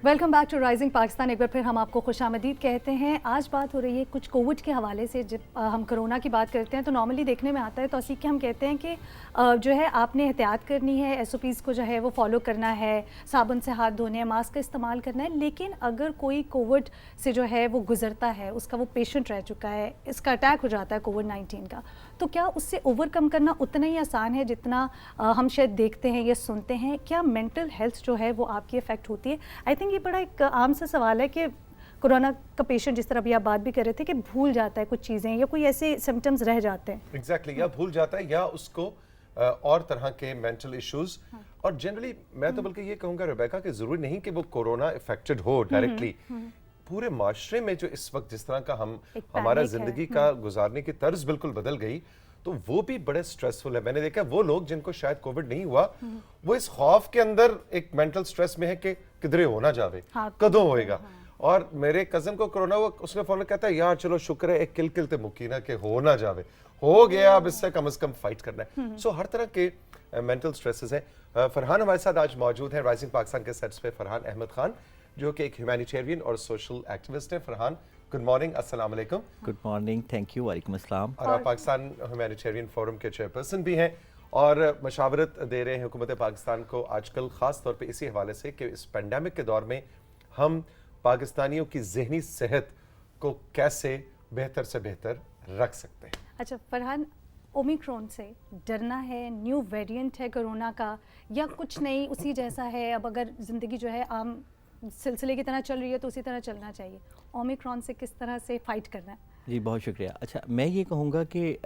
Welcome back to rising Pakistan. एक बार फिर हम आपको खुशामदीद कहते हैं। आज बात हो रही है कुछ कोविड के हवाले से। जब हम कोरोना की बात करते हैं तो नॉर्मली देखने में आता है तो उसी के हम कहते हैं कि जो है आपने एहतियात करनी है, SOPs को जो है वो फॉलो करना है, साबुन से हाथ धोने हैं, मास्क का इस्तेमाल करना है। लेकिन अगर कोई कोविड से जो है वो गुजरता है, उसका वो पेशेंट रह चुका है, इसका अटैक हो जाता है कोविड-19 का, तो क्या उससे ओवरकम करना उतना ही आसान है जितना हम शायद देखते हैं या सुनते हैं? क्या मेंटल हेल्थ जो है वो आपकी इफ़ेक्ट होती है? आई थिंक ये बड़ा एक आम सा सवाल है कि कोरोना का पेशेंट, जिस तरह अभी आप बात भी कर रहे थे, कि भूल जाता है कुछ चीज़ें या कोई ऐसे सिम्टम्स रह जाते हैं। एग्जैक्टली, या भूल जाता है या उसको और तरह के मेंटल इश्यूज। और जनरली मैं तो बल्कि ये कहूँगा रेबेका कि ज़रूरी नहीं कि वो कोरोना इफेक्टेड हो डायरेक्टली। पूरे माशरे में जो इस वक्त जिस तरह का हमारा जिंदगी का गुजारने की तर्ज बिल्कुल बदल गई, तो वो भी बड़े स्ट्रेसफुल है। मैंने देखा वो लोग जिनको शायद कोविड नहीं हुआ, वो इस खौफ के अंदर एक मेंटल स्ट्रेस में है कि किधरे हो ना जावे, कदों होएगा। और मेरे कजन को कोरोना हुआ, उसने फौरन कहता है यार चलो शुक्र है एक किल ते मुक्की ना कि हो ना जावे, हो गया, अब इससे कम से कम फाइट करना है। सो हर तरह के मेंटल स्ट्रेसेस हैं। फरहान हमारे साथ आज मौजूद हैं राइजिंग पाकिस्तान के सेट्स पे। फरहान अहमद खान जो कि एक ह्यूमैनिटेरियन और सोशल एक्टिविस्ट हैं। फरहान, गुड मॉर्निंग, अस्सलाम वालेकुम। गुड मॉर्निंग, थैंक यू, वालेकुम अस्सलाम। और आप पाकिस्तान ह्यूमैनिटेरियन फोरम के चेयरपर्सन भी हैं और मशावरत दे रहे हैं हुकूमत पाकिस्तान को आजकल, ख़ास तौर पे इसी हवाले से कि इस पेंडेमिक के दौर में हम पाकिस्तानियों की ज़हनी सेहत को कैसे बेहतर से बेहतर रख सकते हैं। अच्छा फरहान, ओमिक्रॉन से डरना है? न्यू वेरिएंट है कोरोना का या कुछ नहीं उसी जैसा है? अब अगर ज़िंदगी जो है आम सिलसिले की तरह चल रही है तो उसी तरह चलना चाहिए। ओमिक्रॉन से किस तरह से फाइट करना है? जी बहुत शुक्रिया। अच्छा, मैं ये कहूँगा कि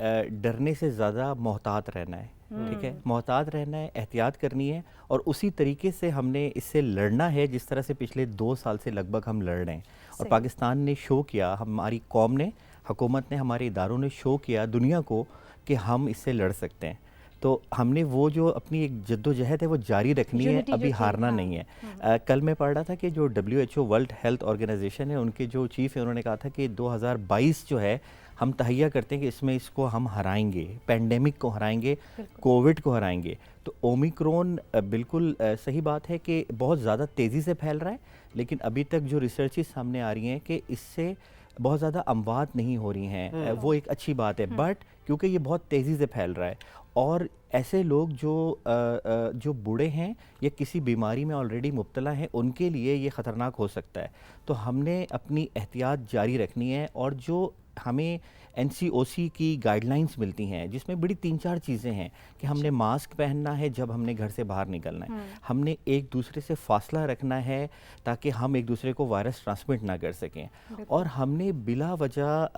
डरने से ज़्यादा मोहतात रहना है, ठीक है? मोहतात रहना है, एहतियात करनी है और उसी तरीके से हमने इससे लड़ना है जिस तरह से पिछले 2 साल से लगभग हम लड़ रहे हैं। और पाकिस्तान ने शो किया, हमारी कौम ने, हुकूमत ने, हमारे इदारों ने शो किया दुनिया को कि हम इससे लड़ सकते हैं। तो हमने वो जो अपनी एक जद्दोजहद है वो जारी रखनी है, अभी हारना नहीं है। कल मैं पढ़ रहा था कि जो WHO वर्ल्ड हेल्थ ऑर्गेनाइजेशन है, उनके जो चीफ है, उन्होंने कहा था कि 2022 जो है हम तहैया करते हैं कि इसमें इसको हम हराएंगे, पेंडेमिक को हराएंगे, कोविड को हराएंगे। तो ओमिक्रॉन बिल्कुल सही बात है कि बहुत ज़्यादा तेज़ी से फैल रहा है, लेकिन अभी तक जो रिसर्चेस सामने आ रही हैं कि इससे बहुत ज़्यादा अमवात नहीं हो रही हैं, वो एक अच्छी बात है। बट क्योंकि ये बहुत तेज़ी से फैल रहा है और ऐसे लोग जो बूढ़े हैं या किसी बीमारी में ऑलरेडी मुब्तला हैं, उनके लिए ये ख़तरनाक हो सकता है। तो हमने अपनी एहतियात जारी रखनी है। और जो हमें NCOC की गाइडलाइंस मिलती हैं जिसमें बड़ी 3-4 चीज़ें हैं कि हमने मास्क पहनना है जब हमने घर से बाहर निकलना है, हमने एक दूसरे से फासला रखना है ताकि हम एक दूसरे को वायरस ट्रांसमिट ना कर सकें, और हमने बिला वजह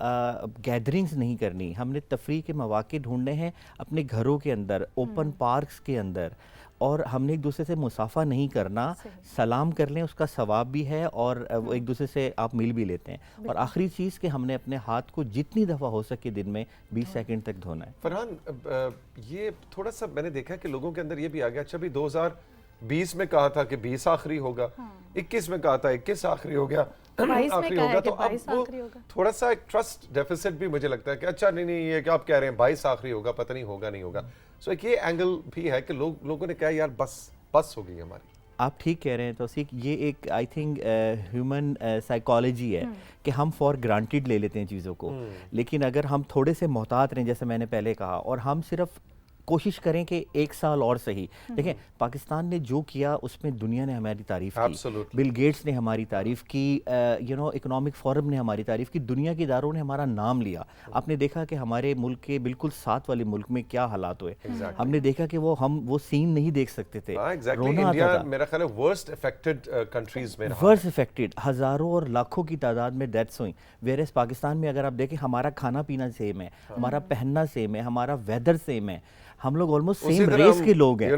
गैदरिंग्स नहीं करनी। हमने तफरीह के मौके ढूंढने हैं अपने घरों के अंदर, ओपन पार्क्स के अंदर, और हमने एक दूसरे से मुसाफा नहीं करना। सलाम कर लें, उसका सवाब भी है और वो एक दूसरे से आप मिल भी लेते हैं। और आखिरी चीज़ कि हमने अपने हाथ को जितनी दफ़ा हो सके दिन में 20 सेकंड तक धोना है। फरहान, ये थोड़ा सा मैंने देखा कि लोगों के अंदर ये भी आ गया, अच्छा भी 2020 में कहा था कि 20 आखिरी होगा, 21 में कहा था 21 आखिरी हो गया, आखिरी होगा। तो अब वो थोड़ा सा एक ट्रस्ट डेफिसिट भी मुझे लगता है कि अच्छा नहीं ये क्या आप कह रहे हैं 22 आखिरी होगा, पता नहीं होगा नहीं होगा। सो एक ये एंगल भी है कि लोगों ने कहा यार बस हो गई हमारी। आप ठीक कह रहे हैं तौसीक, ये एक आई थिंक ह्यूमन साइकोलॉजी है कि हम फॉर ग्रांटेड ले लेते हैं चीज़ों को। लेकिन अगर हम थोड़े से मोहतात रहें, जैसे मैंने पहले कहा, और हम सिर्फ कोशिश करें कि 1 साल और सही। देखें, पाकिस्तान ने जो किया उसमें दुनिया ने हमारी तारीफ की, बिल गेट्स ने हमारी तारीफ की, इकोनॉमिक फोरम ने हमारी तारीफ की, दुनिया के इदारों ने हमारा नाम लिया। आपने देखा कि हमारे मुल्क के बिल्कुल साथ वाले मुल्क में क्या हालात हुए। हमने देखा कि वो सीन नहीं देख सकते थे। रोना आता था। मेरा ख्याल है वर्स्ट अफेक्टेड कंट्रीज में, वर्स्ट अफेक्टेड, हज़ारों और लाखों की तादाद में डेथ्स हुई। वेयरएज़ पाकिस्तान में अगर आप देखें, हमारा खाना पीना सेम है, हमारा पहनना सेम है, हमारा वेदर सेम है, हम लोग ऑलमोस्ट सेम रेस के लोग हैं,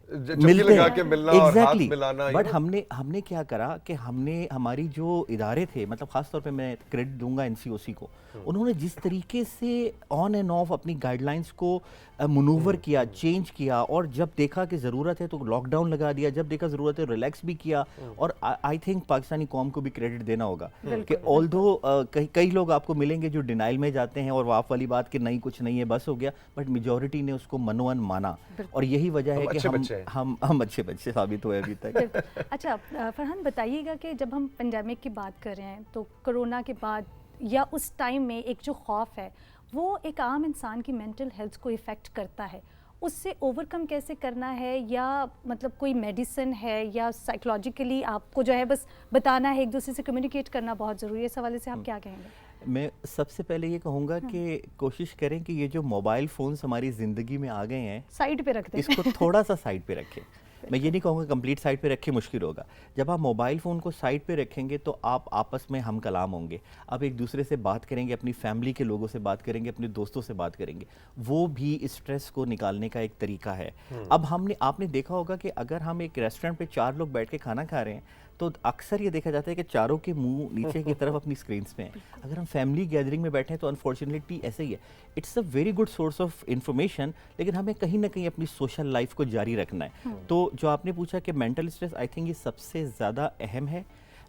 मिलते लगा के मिलना और हाथ मिलाना। बट हमने क्या करा कि हमारी जो इदारे थे, मतलब खास तौर पे मैं क्रेडिट दूंगा NCOC को, उन्होंने जिस तरीके से ऑन एंड ऑफ अपनी गाइडलाइंस को मनूवर किया, चेंज किया, और जब देखा कि ज़रूरत है तो लॉकडाउन लगा दिया, जब देखा ज़रूरत है रिलैक्स भी किया। और आई थिंक पाकिस्तानी कौम को भी क्रेडिट देना होगा कि ऑल्दो कई लोग आपको मिलेंगे जो डिनाइल में जाते हैं और वाफ वाली बात कि नहीं कुछ नहीं है, बस हो गया, बट मेजॉरिटी ने उसको मनोअन माना। और यही वजह है कि हम बच्चे हैं। हम अच्छे बच्चे साबित हुए अभी तक। अच्छा फरहान बताइएगा कि जब हम पेंडेमिक की बात कर रहे हैं तो कोरोना के बाद या उस टाइम में एक जो खौफ है वो एक आम इंसान की मेंटल हेल्थ को इफ़ेक्ट करता है, उससे ओवरकम कैसे करना है, या मतलब कोई मेडिसिन है या साइकोलॉजिकली आपको जो है बस बताना है, एक दूसरे से कम्युनिकेट करना बहुत ज़रूरी है, इस हवाले से आप क्या कहेंगे? मैं सबसे पहले ये कहूँगा कि कोशिश करें कि ये जो मोबाइल फ़ोन्स हमारी ज़िंदगी में आ गए हैं साइड पे रख दें, इसको थोड़ा सा साइड पे रखें। मैं ये नहीं कहूँगा कंप्लीट साइड पे रखें, मुश्किल होगा। जब आप मोबाइल फ़ोन को साइड पे रखेंगे तो आप आपस में हम कलाम होंगे, आप एक दूसरे से बात करेंगे, अपनी फैमिली के लोगों से बात करेंगे, अपने दोस्तों से बात करेंगे, वो भी स्ट्रेस को निकालने का एक तरीका है। अब आपने देखा होगा कि अगर हम एक रेस्टोरेंट पे 4 लोग बैठ के खाना खा रहे हैं तो अक्सर ये देखा जाता है कि चारों के मुंह नीचे की तरफ अपनी स्क्रीन्स पे हैं। अगर हम फैमिली गैदरिंग में बैठे हैं तो अनफॉर्चुनेटली ऐसे ही है। It's a very good source of information, लेकिन हमें कहीं ना कहीं अपनी सोशल लाइफ को जारी रखना है। तो जो आपने पूछा कि मेंटल स्ट्रेस, आई थिंक ये सबसे ज़्यादा अहम है।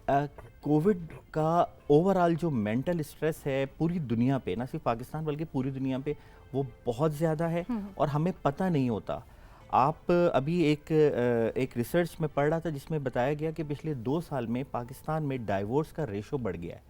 कोविड का ओवरऑल जो मेंटल स्ट्रेस है पूरी दुनिया पे, ना सिर्फ पाकिस्तान बल्कि पूरी दुनिया पे, वो बहुत ज़्यादा है और हमें पता नहीं होता। आप अभी एक रिसर्च में पढ़ रहा था जिसमें बताया गया कि पिछले 2 साल में पाकिस्तान में डाइवोर्स का रेशो बढ़ गया है,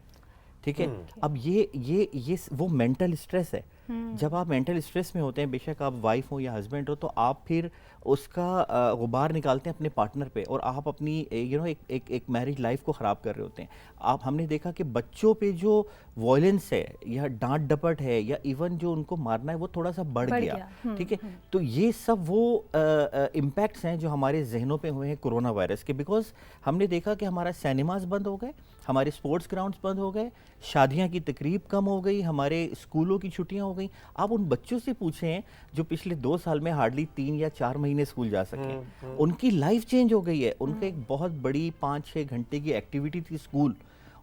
ठीक है। अब ये वो मेंटल स्ट्रेस है। जब आप मेंटल स्ट्रेस में होते हैं, बेशक आप वाइफ हो या हस्बैंड हो, तो आप फिर उसका गुबार निकालते हैं अपने पार्टनर पे और आप अपनी एक मैरिज लाइफ को ख़राब कर रहे होते हैं। हमने देखा कि बच्चों पे जो वॉयलेंस है या डांट डपट है या इवन जो उनको मारना है वो थोड़ा सा बढ़ गया, ठीक है। तो ये सब वो इम्पैक्ट्स हैं जो हमारे जहनों पे हुए हैं कोरोना वायरस के, बिकॉज हमने देखा कि हमारा सिनेमाज बंद हो गए, हमारे स्पोर्ट्स ग्राउंड्स बंद हो गए, शादियां की तकरीब कम हो गई, हमारे स्कूलों की छुट्टियां हो गई। आप उन बच्चों से पूछें जो पिछले 2 साल में हार्डली 3 या 4 महीने स्कूल जा सके, उनकी लाइफ चेंज हो गई है। उनका एक बहुत बड़ी 5-6 घंटे की एक्टिविटी थी स्कूल,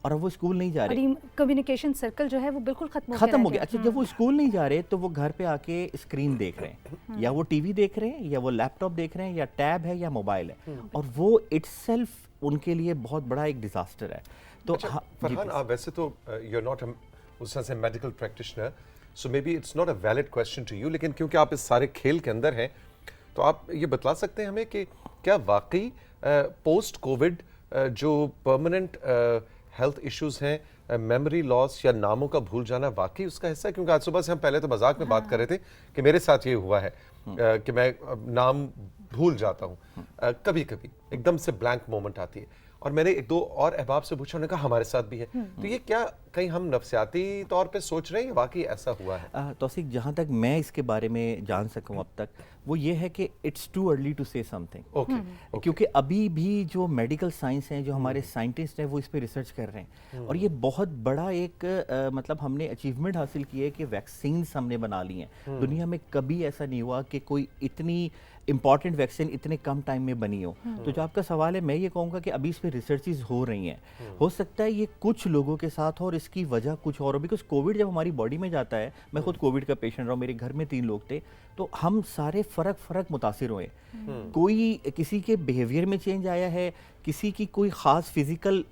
और अब वो स्कूल नहीं जा रहे, कम्युनिकेशन सर्कल जो है वो बिल्कुल खत्म हो गया। अच्छा, जब वो स्कूल नहीं जा रहे तो वो घर पे आके स्क्रीन देख रहे हैं, या वो टीवी देख रहे हैं, या वो लैपटॉप देख रहे हैं, या टैब है या मोबाइल है, और वो इट्सेल्फ उनके लिए बहुत बड़ा एक डिजास्टर है। तो फरहान, आप वैसे तो यू आर नॉट उस तरह से medical practitioner, so may be it's not a valid question to you, लेकिन क्योंकि आप इस सारे खेल के अंदर हैं तो आप ये बतला सकते हैं हमें कि क्या वाकई पोस्ट कोविड जो परमानेंट हेल्थ इश्यूज हैं, मेमोरी लॉस या नामों का भूल जाना, वाकई उसका हिस्सा है? क्योंकि आज सुबह से हम पहले तो मजाक में बात कर रहे थे कि मेरे साथ ये हुआ है कि मैं नाम भूल जाता हूँ, कभी कभी एकदम से ब्लैंक मोमेंट आती है, और मैंने 1-2 और अहबाब से पूछा, उन्होंने कहा हमारे साथ भी है। तो ये क्या कहीं हम नफ्सियाती तौर पे सोच रहे हैं या वाकई ऐसा हुआ है? तौसीक, जहाँ तक मैं इसके बारे में जान सकूँ अब तक, वो ये है कि it's too early to say something, क्योंकि अभी भी जो मेडिकल साइंस हैं, जो हमारे साइंटिस्ट हैं, वो इस पे रिसर्च कर रहे हैं, और ये बहुत बड़ा एक मतलब हमने अचीवमेंट हासिल की है कि वैक्सीन्स हमने बना ली हैं। दुनिया में कभी ऐसा नहीं हुआ कि कोई इतनी इंपॉर्टेंट वैक्सीन इतने कम टाइम में बनी हो। तो जो आपका सवाल है, मैं ये कहूँगा कि अभी इस पे रिसर्चेस हो रही हैं। हो सकता है ये कुछ लोगों के साथ हो और इसकी वजह कुछ और हो, बिकॉज कोविड जब हमारी बॉडी में जाता है, मैं खुद कोविड का पेशेंट रहा हूँ, मेरे घर में 3 लोग थे, तो हम सारे फर्क मुतासिर हुए। कोई किसी के बिहेवियर में चेंज आया है, किसी की कोई ख़ास फिजिकल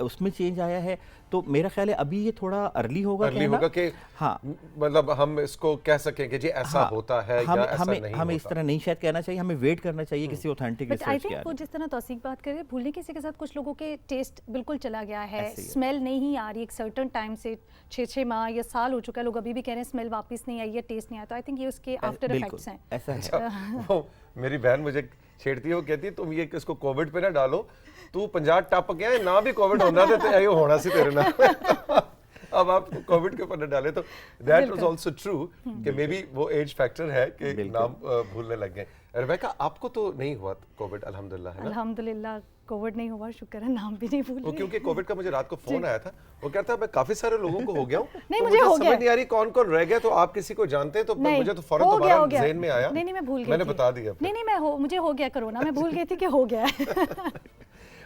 उसमें चेंज आया है, तो मेरा ख्याल है अभी ये थोड़ा अर्ली होगा कि हाँ, मतलब हम इसको कह सकें कि जी ऐसा होता है या ऐसा नहीं होता। हमें इस तरह नहीं शायद कहना चाहिए, हमें वेट करना चाहिए किसी ऑथेंटिक रिसर्च के। वो जिस तरह तौसीक बात कर रहे हैं, भूलने किसी के साथ कुछ लोगों के टेस्ट बिल्कुल चला गया है, स्मेल नहीं आ रही एक सर्टेन टाइम से, 6 माह या साल हो चुका है, लोग अभी भी कह रहे हैं स्मेल वापस नहीं आई है, टेस्ट नहीं आया। तो आई थिंक ये उसके आफ्टर इफेक्ट्स हैं। ऐसा है। मेरी बहन मुझे छेड़ती है, वो कहती है तुम ये इसको कोविड पे ना डालो, तू 50 टप गया है ना, भी कोविड होना था तो यो होना सी तेरे ना। अब आप कोविड के ऊपर न डाले, तो दैट वाज आल्सो ट्रू कि मे बी वो एज फैक्टर है कि नाम भूलने लग गए। रेबेका, आपको तो नहीं हुआ कोविड अल्हम्दुलिल्लाह, है ना? अल्हम्दुलिल्लाह कोविड नहीं हुआ, शुक्र है, नाम भी नहीं भूल रही। क्योंकि कोविड का मुझे रात को फोन आया था, वो कहता है मैं काफी सारे लोगों को हो गया हूँ, नहीं तो मुझे हो गया, समझ नहीं आ रही कौन कौन रह गया, तो आप किसी को जानते हैं? तो मुझे तो फौरन तुम्हारा ज़हन में आया। नहीं मैं भूल गई, मैंने बता दिया। नहीं मुझे हो गया कोरोना, मैं भूल गई थी कि हो गया है।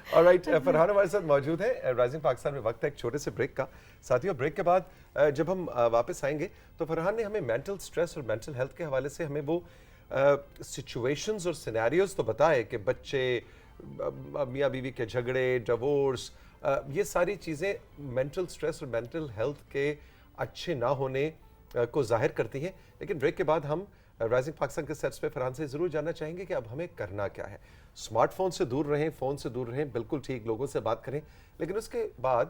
ऑलराइट, फरहान हमारे साथ मौजूद है राइजिंग पाकिस्तान में। वक्त है एक छोटे से ब्रेक का। साथियों, ब्रेक के बाद जब हम वापस आएंगे तो फरहान ने हमें मेंटल स्ट्रेस और मेंटल हेल्थ के हवाले से हमें वो सिचुएशंस और सिनेरियोज तो बताए कि बच्चे, मियाँ बीवी के झगड़े, डिवोर्स, ये सारी चीज़ें मेंटल स्ट्रेस और मेंटल हेल्थ के अच्छे ना होने को जाहिर करती हैं। लेकिन ब्रेक के बाद हम رائزنگ پاکستان کے سیٹس پہ فرحان سے ضرور جاننا چاہیں گے کہ اب ہمیں کرنا کیا ہے. اسمارٹ فون سے دور رہیں, فون سے دور رہیں, بالکل ٹھیک, لوگوں سے بات کریں, لیکن اس کے بعد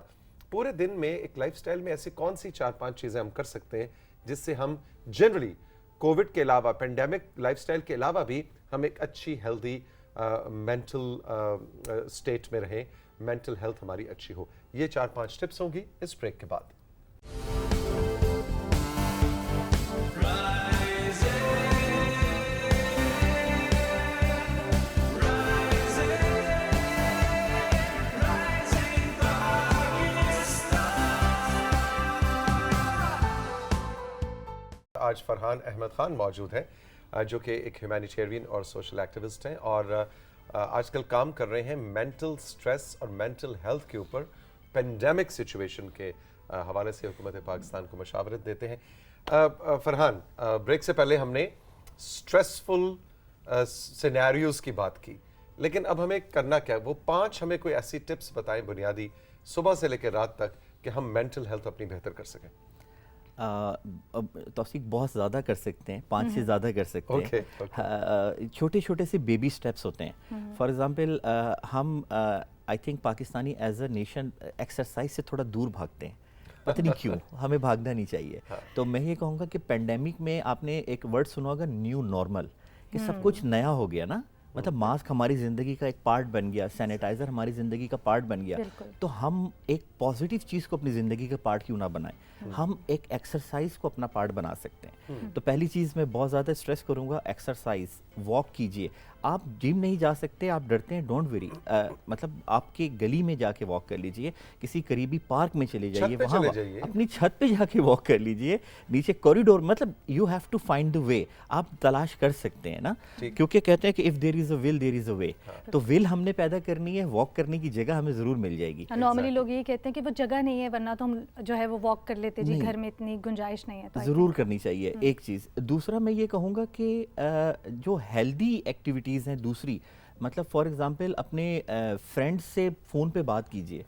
پورے دن میں ایک لائف سٹائل میں ایسی کون سی 4-5 چیزیں ہم کر سکتے ہیں جس سے ہم جنرلی کووڈ کے علاوہ, پینڈیمک لائف سٹائل کے علاوہ بھی ہم ایک اچھی ہیلدی مینٹل اسٹیٹ میں رہیں, مینٹل ہیلتھ ہماری اچھی ہو. یہ 4-5 ٹپس ہوں گی اس بریک کے بعد. آج فرحان احمد خان موجود ہیں جو کہ ایک ہیومینیٹیرین اور سوشل ایکٹیوسٹ ہیں, اور آج کل کام کر رہے ہیں مینٹل سٹریس اور مینٹل ہیلتھ کے اوپر. پینڈیمک سچویشن کے حوالے سے حکومت پاکستان کو مشاورت دیتے ہیں. فرحان, بریک سے پہلے ہم نے سٹریسفل سینیریوز کی بات کی, لیکن اب ہمیں کرنا کیا؟ وہ 5 ہمیں کوئی ایسی ٹپس بتائیں بنیادی صبح سے لے کے رات تک کہ ہم مینٹل ہیلتھ اپنی بہتر کر سکیں. توثیق بہت زیادہ کر سکتے ہیں, 5 سے زیادہ کر سکتے ہیں. چھوٹے چھوٹے سے بیبی سٹیپس ہوتے ہیں. فار ایگزامپل ہم I think Pakistani as a nation exercise سے تھوڑا دور بھاگتے ہیں, پتہ نہیں کیوں, ہمیں بھاگنا نہیں چاہیے. تو میں یہ کہوں گا کہ پینڈیمک میں آپ نے ایک ورڈ سنا ہوگا, نیو نارمل, کہ سب کچھ نیا ہو گیا نا. مطلب ماسک ہماری زندگی کا ایک پارٹ بن گیا, سینیٹائزر ہماری زندگی کا پارٹ بن گیا. تو ہم ایک پازیٹیو چیز کو اپنی زندگی کا پارٹ کیوں نہ بنائیں, ہم ایک ایکسرسائز کو اپنا پارٹ بنا سکتے ہیں. تو پہلی چیز میں بہت زیادہ اسٹریس کروں گا, ایکسرسائز, واک کیجئے. آپ جم نہیں جا سکتے, آپ ڈرتے ہیں, ڈونٹ ویری, مطلب آپ کے گلی میں جا کے واک کر لیجئے, کسی قریبی پارک میں چلے جائیے, وہاں اپنی چھت پہ جا کے واک کر لیجئے, نیچے کوریڈور, مطلب you have to find the way. آپ تلاش کر سکتے ہیں نا, کیونکہ کہتے ہیں کہ اف دیر از اے ول دیر از اے وے. تو ول ہم نے پیدا کرنی ہے, واک کرنے کی جگہ ہمیں ضرور مل جائے گی. نارملی لوگ یہ کہتے ہیں کہ وہ جگہ نہیں ہے, ورنہ تو ہم جو ہے وہ واک کر لیتے, جی گھر میں اتنی گنجائش نہیں ہے. ضرور کرنی چاہیے ایک چیز. دوسرا میں یہ کہوں گا کہ جو ہیلدی ایکٹیویٹیز ہیں دوسری, مطلب فار ایگزامپل اپنے فرینڈ سے فون پہ بات کیجئے,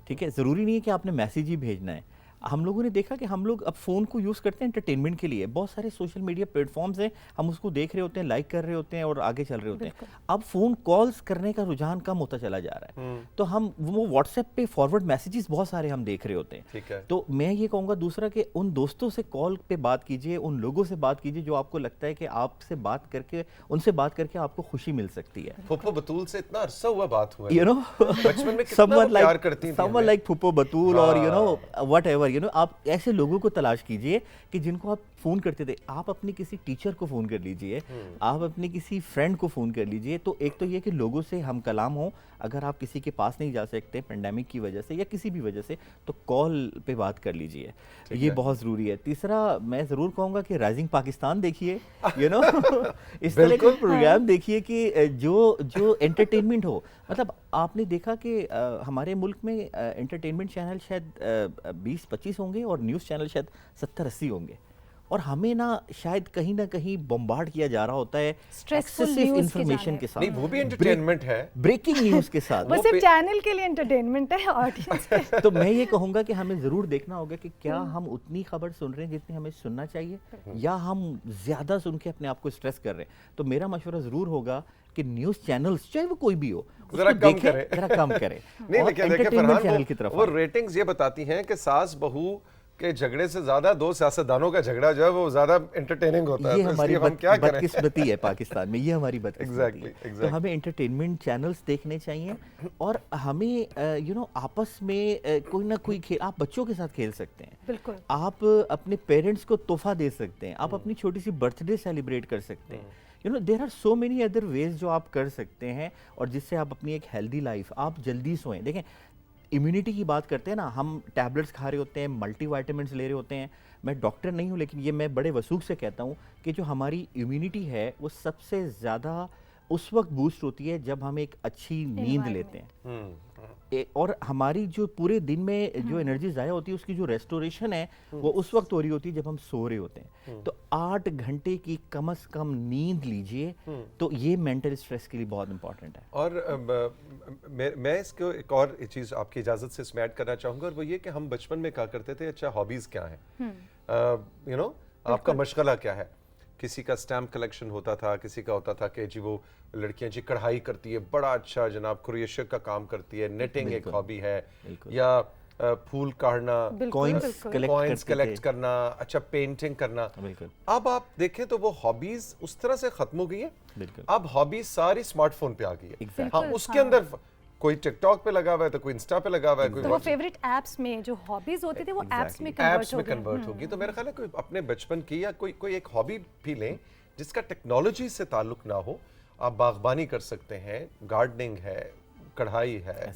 ٹھیک ہے, ضروری نہیں ہے کہ آپ نے میسیج ہی بھیجنا ہے. ہم لوگوں نے دیکھا کہ ہم لوگ اب فون کو یوز کرتے ہیں انٹرٹینمنٹ کے لیے. بہت سارے سوشل میڈیا پلیٹ فارمز ہیں, ہم اس کو دیکھ رہے ہوتے ہیں, لائک کر رہے ہوتے ہیں اور آگے چل رہے ہوتے ہیں. اب فون کالز کرنے کا رجحان کم ہوتا چلا جا رہا ہے, تو ہم وہ واٹس ایپ پہ فارورڈ میسیجز بہت سارے ہم دیکھ رہے ہوتے ہیں. تو میں یہ کہوں گا دوسرا کہ ان دوستوں سے کال پہ بات کیجئے, ان لوگوں سے بات کیجئے جو آپ کو لگتا ہے کہ آپ سے بات کر کے, ان سے بات کر کے آپ کو خوشی مل سکتی ہے. پھپھو بتول سے اتنا عرصہ ہوا بات ہوا ہے, یو نو, بچپن میں کتنا پیار کرتی تھی, someone like پھپھو بتول اور you know whatever, you know, آپ ایسے لوگوں کو تلاش کیجئے کہ جن کو آپ فون کرتے تھے. آپ اپنے کسی ٹیچر کو فون کر لیجئے, آپ اپنے کسی فرینڈ کو فون کر لیجئے. تو ایک تو یہ کہ لوگوں سے ہم کلام ہوں, اگر آپ کسی کے پاس نہیں جا سکتے پینڈیمک کی وجہ سے یا کسی بھی وجہ سے, تو کال پہ بات کر لیجئے, یہ بہت ضروری ہے. تیسرا میں ضرور کہوں گا کہ رائزنگ پاکستان دیکھیے, یو نو, اس طرح کے پروگرام دیکھیے کہ جو انٹرٹینمنٹ ہو. مطلب آپ نے دیکھا کہ ہمارے ملک میں انٹرٹینمنٹ چینل شاید 20-25 ہوں گے اور نیوز چینل شاید 70-80 ہوں گے, اور ہمیں نا شاید کہیں نہ کہیں بمبارڈ کیا جا رہا ہوتا ہے ایکسیسو انفارمیشن کے ساتھ. نہیں, وہ بھی انٹرٹینمنٹ ہے, بریکنگ نیوز کے ساتھ. وہ صرف چینل کے لیے انٹرٹینمنٹ ہے, آڈینس کے. تو میں یہ کہوں گا کہ ہمیں ضرور دیکھنا ہوگا کہ کیا ہم اتنی خبر سن رہے ہیں جتنی ہمیں سننا چاہیے, یا ہم زیادہ سن کے اپنے آپ کو اسٹریس کر رہے ہیں. تو میرا مشورہ ضرور ہوگا کہ نیوز چینلز چاہے وہ کوئی بھی ہو, ذرا کم کرے. نہیں, لیکن فرحان, وہ ریٹنگز یہ بتاتی ہیں کہ ساس بہو کے جھگڑے سے زیادہ دو سیاستدانوں کا جھگڑا جو ہے وہ زیادہ انٹرٹیننگ ہوتا ہے. یہ ہماری بدقسمتی ہے پاکستان میں, یہ ہماری بدقسمتی ہے. تو ہمیں انٹرٹینمنٹ چینلز دیکھنے چاہیے, اور ہمیں یو نو آپس میں کوئی نہ کوئی کھیل, آپ بچوں کے ساتھ کھیل سکتے ہیں, بالکل, آپ اپنے پیرنٹس کو تحفہ دے سکتے ہیں, آپ اپنی چھوٹی سی برتھ ڈے سیلیبریٹ کر سکتے ہیں. You know there are so many other ways جو آپ کر سکتے ہیں, اور جس سے آپ اپنی ایک ہیلدی لائف, آپ جلدی سوئیں. دیکھیں امیونٹی کی بات کرتے ہیں نا, ہم ٹیبلٹس کھا رہے ہوتے ہیں, ملٹی وائٹامنس لے رہے ہوتے ہیں. میں ڈاکٹر نہیں ہوں, لیکن یہ میں بڑے وثوق سے کہتا ہوں کہ جو ہماری امیونٹی ہے وہ سب سے زیادہ اس وقت بوسٹ ہوتی ہے جب ہم ایک اچھی نیند لیتے ہیں, اور ہماری جو پورے دن میں جو انرجی ضائع ہوتی ہے اس کی جو ریسٹوریشن ہے وہ اس وقت ہو رہی ہوتی ہے جب ہم سو رہے ہوتے ہیں. تو 8 گھنٹے کی کم از کم نیند لیجئے, تو یہ مینٹل اسٹریس کے لیے بہت امپورٹنٹ ہے. اور میں اس کو ایک اور چیز آپ کی اجازت سے اس میں ایڈ کرنا چاہوں گا, اور وہ یہ کہ ہم بچپن میں کہا کرتے تھے اچھا ہابیز کیا ہیں, یو نو, آپ کا مشغلہ کیا ہے. کسی کا اسٹیمپ کلیکشن ہوتا تھا, کسی کا ہوتا تھا کہ جی وہ لڑکیاں جی کڑھائی کرتی ہے, بڑا اچھا جناب کروشیا کا کام کرتی ہے, نیٹنگ ایک ہابی ہے, یا پھول کاڑنا, کوائنز کلیکٹ کرنا, اچھا پینٹنگ کرنا. اب آپ دیکھیں تو وہ ہابیز اس طرح سے ختم ہو گئی ہیں. اب ہابیز ساری اسمارٹ فون پہ آ گئی ہے. ہاں اس کے اندر کوئی ٹک ٹاک پہ لگا ہوا ہے تو کوئی انسٹا پہ لگا ہوا ہے, کوئی وہ فیوریٹ ایپس میں جو ہابیز ہوتی تھی وہ ایپس میں کنورٹ ہوگی. تو میرا خیال ہے کوئی اپنے بچپن کی یا کوئی ایک ہابی بھی لیں جس کا ٹیکنالوجی سے تعلق نہ ہو. آپ باغبانی کر سکتے ہیں, گارڈننگ ہے, کڑھائی ہے,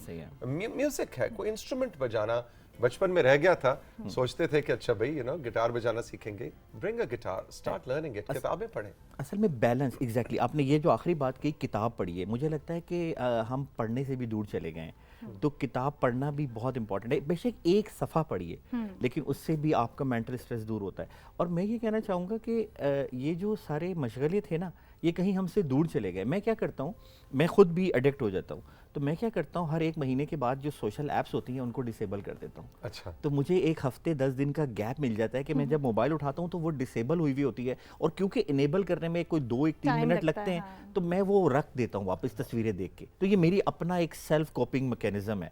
میوزک ہے, کوئی انسٹرومنٹ بجانا بچپن میں رہ گیا تھا. سوچتے تھے کہ اچھا بھائی گٹار بجانا سیکھیں گے, برنگ a guitar, start learning it, کتابیں پڑھیں. اصل میں بیلنس ایگزیکٹلی آپ نے یہ جو آخری بات کی کتاب پڑھی ہے, مجھے لگتا ہے کہ ہم پڑھنے سے بھی دور چلے گئے ہیں. تو کتاب پڑھنا بھی بہت امپورٹنٹ ہے. بے شک ایک صفحہ پڑھیے لیکن اس سے بھی آپ کا مینٹل اسٹریس دور ہوتا ہے. اور میں یہ کہنا چاہوں گا کہ یہ جو سارے مشغلے تھے نا, یہ کہیں ہم سے دور چلے گئے. میں کیا کرتا ہوں, میں خود بھی ایڈکٹ ہو جاتا ہوں. تو میں کیا کرتا ہوں, ہر ایک مہینے کے بعد جو سوشل ایپس ہوتی ہیں ان کو ڈسیبل کر دیتا ہوں. اچھا. تو مجھے ایک ہفتے 10 دن کا گیپ مل جاتا ہے کہ میں جب موبائل اٹھاتا ہوں تو وہ ڈسیبل ہوئی ہوتی ہے, اور کیونکہ انیبل کرنے میں کوئی 2-3 منٹ لگتے ہیں تو میں وہ رکھ دیتا ہوں واپس تصویریں دیکھ کے. تو یہ میری اپنا ایک سیلف کوپنگ میکینزم ہے.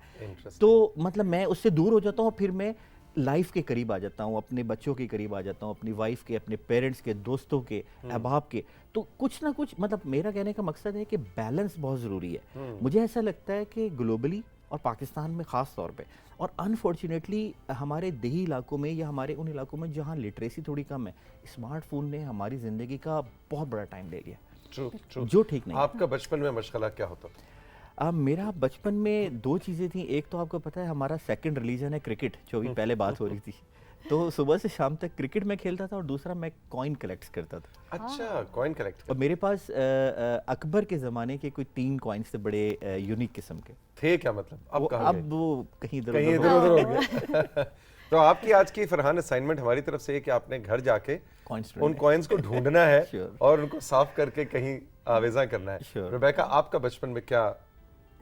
تو مطلب میں اس سے دور ہو جاتا ہوں, پھر میں لائف کے قریب آ جاتا ہوں, اپنے بچوں کے قریب آ جاتا ہوں, اپنی وائف کے, اپنے پیرنٹس کے, دوستوں کے, احباب کے. تو کچھ نہ کچھ مطلب میرا کہنے کا مقصد ہے کہ بیلنس بہت ضروری ہے. مجھے ایسا لگتا ہے کہ گلوبلی اور پاکستان میں خاص طور پہ, اور انفارچونیٹلی ہمارے دیہی علاقوں میں یا ہمارے ان علاقوں میں جہاں لٹریسی تھوڑی کم ہے, اسمارٹ فون نے ہماری زندگی کا بہت بڑا ٹائم لے لیا, جو ٹھیک نہیں. آپ کا بچپن میں مشغلہ کیا ہوتا تھا؟ میرا بچپن میں 2 چیزیں تھیں. ایک تو آپ کو پتہ ہے ہمارا سیکنڈ ریلیجن ہے کرکٹ, جو بھی پہلے بات ہو رہی تھی. تو صبح سے شام تک کرکٹ میں کھیلتا تھا, اور دوسرا میں کوائن کلیکٹ کرتا تھا. اچھا, کوائن کلیکٹ. اور میرے پاس اکبر کے زمانے کے کوئی 3 کوائنس تھے, بڑے یونیک قسم کے تھے. کیا مطلب اب وہ کہیں ادھر ادھر ہو گئے. تو آپ کی آج کی فرحان اسائنمنٹ ہماری طرف سے ہے کہ آپ نے گھر جا کے ان کوائنس کو ڈھونڈنا ہے اور ان کو صاف کر کے کہیں آویزاں کرنا ہے. ربیکا, آپ کا بچپن میں کیا؟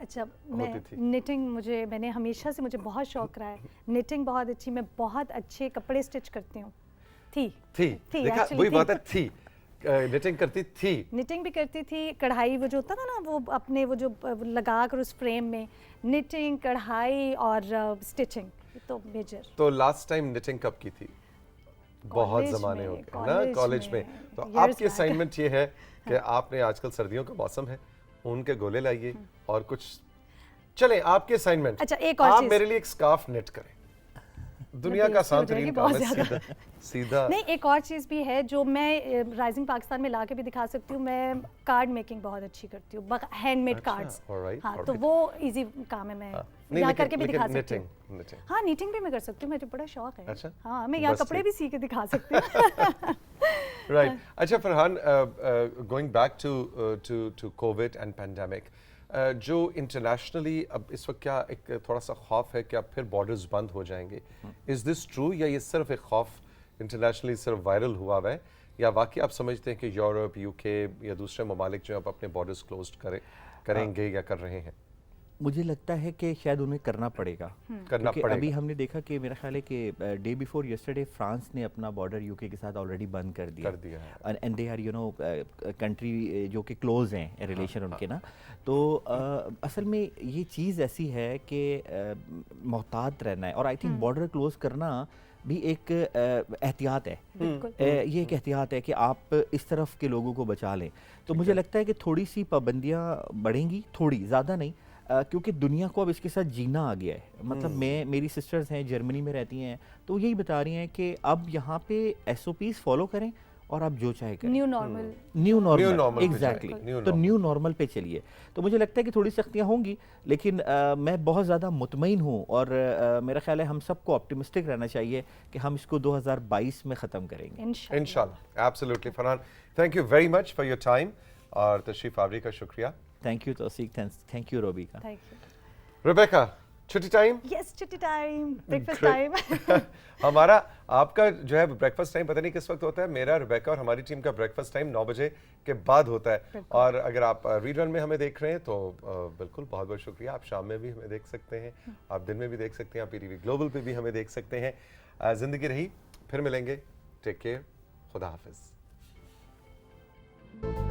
اچھا, میں نیٹنگ, میں نے ہمیشہ سے مجھے بہت شوق رہا ہے. نیٹنگ بہت اچھی, میں بہت اچھے کپڑے سٹچ کرتی ہوں. تھی دیکھا وہی بات ہے, تھی نیٹنگ کرتی تھی. نیٹنگ بھی کرتی تھی, کڑھائی وہ جو ہوتا تھا نا, وہ اپنے وہ جو لگا کر اس فریم میں, نیٹنگ, کڑھائی اور سٹچنگ, تو میجر. تو لاسٹ ٹائم نیٹنگ کب کی تھی؟ بہت زمانے ہو گئے نا, کالج میں. تو آپ کی اسائنمنٹ یہ ہے کہ آپ نے, آج کل سردیوں کا موسم ہے, ان کے گولے لائیے اور کچھ چلیں. آپ کے اسائنمنٹ, اچھا ایک اور چیز, آپ میرے لیے ایک سکارف نیٹ کریں. دنیا کا آسان ترین کام ہے, سیدھا. نہیں, ایک اور چیز بھی ہے جو میں رائزنگ پاکستان میں لا کے بھی دکھا سکتی ہوں. میں کارڈ میکنگ بہت اچھی کرتی ہوں, ہینڈ میڈ کارڈز. ہاں, تو وہ ایزی کام ہے, میں یہاں کر کے بھی دکھا سکتی ہوں. ہاں, نیٹنگ بھی میں کر سکتی ہوں, مجھے بڑا شوق ہے. ہاں, میں یہاں کپڑے بھی سی کے دکھا سکتی ہوں. رائٹ. اچھا Farhan, going back to COVID and pandemic, جو انٹرنیشنلی اب اس وقت کیا ایک تھوڑا سا خوف ہے کہ اب پھر بارڈرز بند ہو جائیں گے. از دس ٹرو, یا یہ صرف ایک خوف انٹرنیشنلی صرف وائرل ہوا ہوا ہے, یا واقعی آپ سمجھتے ہیں کہ یورپ, یو کے یا دوسرے ممالک جو اب اپنے بارڈرز کلوزڈ کریں گے یا کر رہے ہیں؟ مجھے لگتا ہے کہ شاید انہیں کرنا پڑے گا. ابھی ہم نے دیکھا کہ میرا خیال ہے کہ ڈے بیفور یسٹرڈے فرانس نے اپنا بارڈر یو کے کے ساتھ آلریڈی بند کر دیا ہے. اینڈ دے آر کنٹری جو کہ کلوز ہیں ریلیشن ان کے نا. تو اصل میں یہ چیز ایسی ہے کہ محتاط رہنا ہے, اور آئی تھنک بارڈر کلوز کرنا بھی ایک احتیاط ہے. یہ ایک احتیاط ہے کہ آپ اس طرف کے لوگوں کو بچا لیں. تو مجھے لگتا ہے کہ تھوڑی سی پابندیاں بڑھیں گی, تھوڑی, زیادہ نہیں, کیونکہ دنیا کو اب اس کے ساتھ جینا آ گیا ہے. مطلب میری سسٹرز ہیں, جرمنی میں رہتی ہیں, تو یہی بتا رہی ہیں کہ اب یہاں پہ SOPs فالو کریں اور آپ جو چاہے کریں. New normal exactly. تو نیو نارمل پہ چلیے. تو مجھے لگتا ہے کہ تھوڑی سختیاں ہوں گی, لیکن میں بہت زیادہ مطمئن ہوں, اور میرا خیال ہے ہم سب کو آپٹیمسٹک رہنا چاہیے کہ ہم اس کو 2022 میں ختم کریں گے انشاءاللہ. Absolutely. Farhan, thank you very much for your time اور تشریف آوری کا شکریہ. تھینک یو توثیق, تھینک یو روبیکا. ربیکا, چھٹی ٹائم؟ یس, چھٹی ٹائم, بریکفاسٹ ٹائم. ہمارا آپ کا جو ہے بریکفاسٹ ٹائم پتہ نہیں کس وقت ہوتا ہے. میرا, ربیکا اور ہماری ٹیم کا بریکفاسٹ ٹائم 9 بجے کے بعد ہوتا ہے. اور اگر آپ ریڈ رن میں ہمیں دیکھ رہے ہیں تو بالکل بہت بہت شکریہ. آپ شام میں بھی ہمیں دیکھ سکتے ہیں, آپ دن میں بھی دیکھ سکتے ہیں, آپ PTV گلوبل پہ بھی ہمیں دیکھ سکتے ہیں. زندگی رہی, پھر ملیں گے. ٹیک کیئر, خدا حافظ. شکریہ.